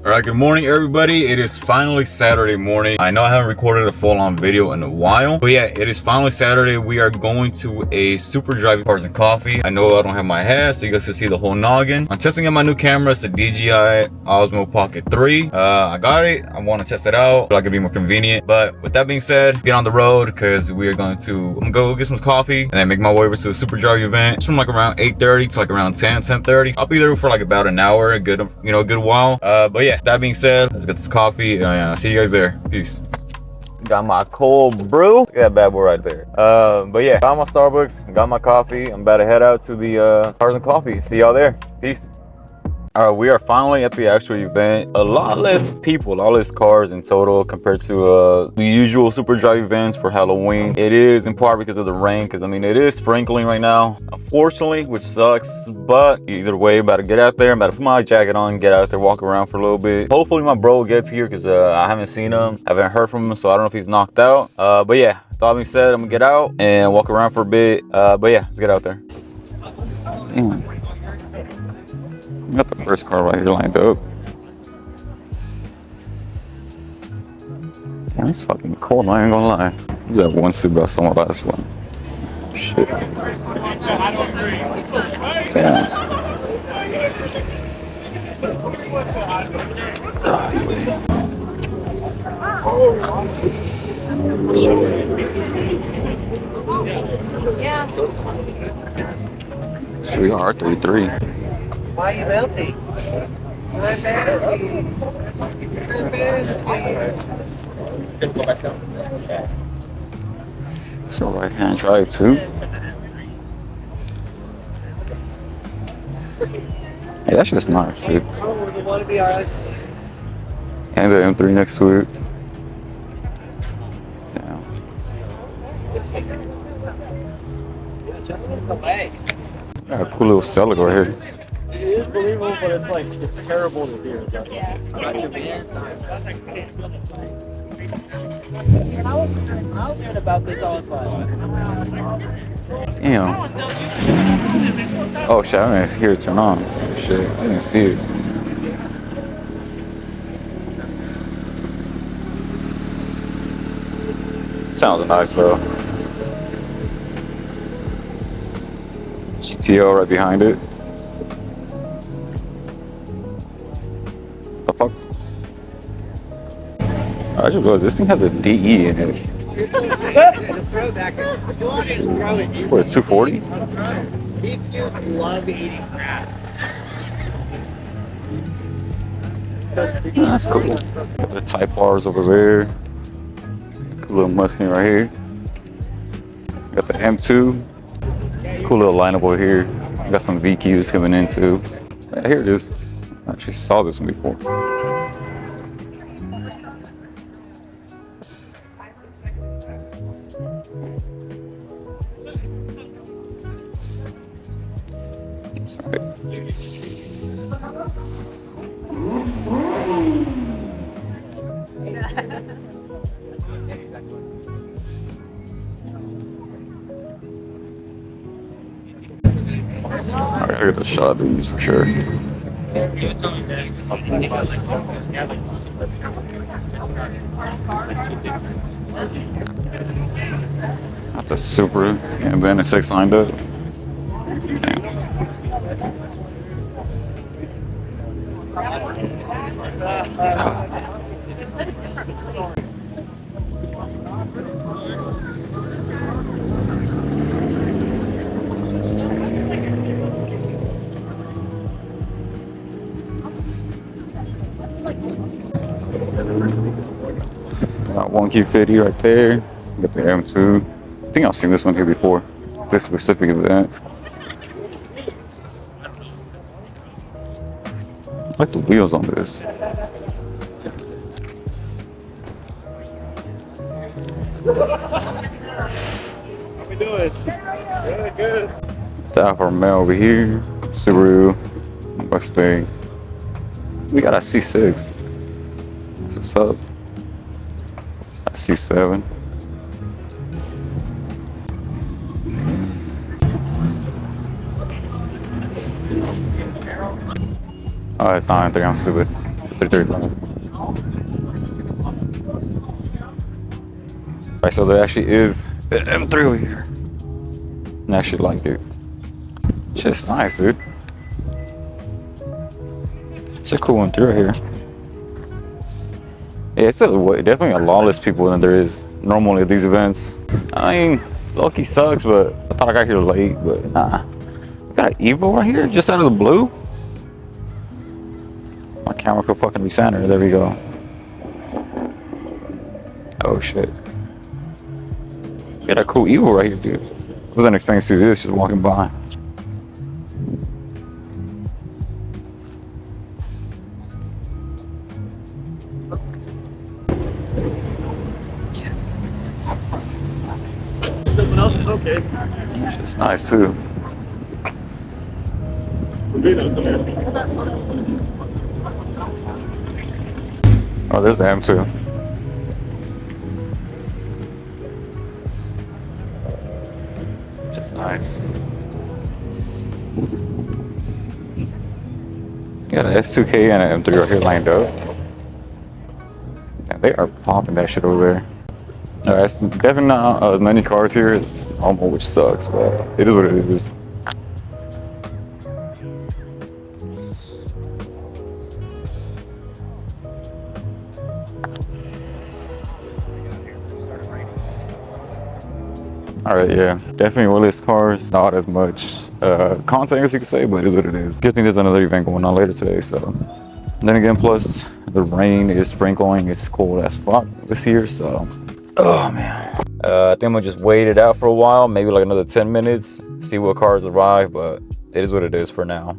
All right, good morning, everybody. It is finally Saturday morning. I know I haven't recorded a full-on video in a while, but yeah, it is finally Saturday. We are going to a Superdrive Cars and Coffee. I know I don't have my hat, so you guys can see the whole noggin. I'm testing out my new camera. It's the DJI Osmo Pocket 3. I got it. I want to test it out. So I could be more convenient. But with that being said, get on the road because we are going to. I'm gonna go get some coffee and then make my way over to the Superdrive event. It's from like around 8:30 to like around 10:30. I'll be there for like about an hour, a good while. But yeah. That being said, let's get this coffee. See you guys there. Peace. Got my cold brew. Look at that bad boy right there. But yeah, got my Starbucks, got my coffee. I'm about to head out to the Cars and Coffee. See y'all there. Peace. All right, we are finally at the actual event. A lot less people, a lot less cars in total compared to the usual Superdrive events for Halloween. It is in part because of the rain, because I mean, it is sprinkling right now, unfortunately, which sucks. But either way, about to get out there. I'm about to put my jacket on, get out there, walk around for a little bit. Hopefully my bro gets here because I haven't seen him. I haven't heard from him, so I don't know if he's knocked out. But yeah, that being said, I'm gonna get out and walk around for a bit. But yeah, let's get out there. Got the first car right here lined up. Damn, it's fucking cold, I ain't gonna lie. There's that one Subaru I saw my last one. Shit. Damn. Sweetheart 33. Why are you melting? I'm melting. It's a right-hand drive too. Hey, that's just nice, dude. And the M3 next to it. Damn. Got a cool little cellar right here. It is believable, but it's like, it's terrible to hear. Yeah. I was hearing about this all the time. Damn. Oh shit, I didn't hear it turn on. Shit, I didn't see it. Sounds nice though. GTO right behind it. The fuck? I just realized this thing has a DE in it. What, 240? He just love eating grass. That's cool. Got the Type R's over there. Cool little Mustang right here. Got the M2. Cool little lineup over here. Got some VQs coming in too. Yeah, here it is. I actually saw this one before. That's right. I gotta get a shot of these for sure. That's a Superboo and then a 6 lined up. Damn. Got 1Q50 right there. Got the M2. I think I've seen this one here before. This specific event. I like the wheels on this. How we doing? Good, good. The Alfa Romeo over here. Subaru. Mustang. We got a C6. What's up? A C7. Oh, it's not. I think I'm stupid. It's a 335. Alright, so there actually is an M3 over here. And I actually like it. It's just nice, dude. It's a cool M3 right here. Yeah, it's definitely a lot less people than there is normally at these events. I mean, low-key sucks, but I thought I got here late, but nah. We got an Evo right here, just out of the blue. My camera could fucking be centered. There we go. Oh shit. Got a cool Evo right here, dude. Wasn't expecting to see this just walking by. Everyone else is okay. It's just nice too. Oh, there's the M2. Just nice. Got an S2K and an M3 right here lined up. Yeah, they are popping that shit over there. It's definitely not as many cars here as Omo, which sucks, but it is what it is. Alright, yeah, definitely Willis cars, not as much content as you could say, but it is what it is. Good thing there's another event going on later today, so. Then again, plus the rain is sprinkling, it's cold as fuck this year, so. Oh man. I think I'm gonna just wait it out for a while, maybe like another 10 minutes, see what cars arrive, but it is what it is for now.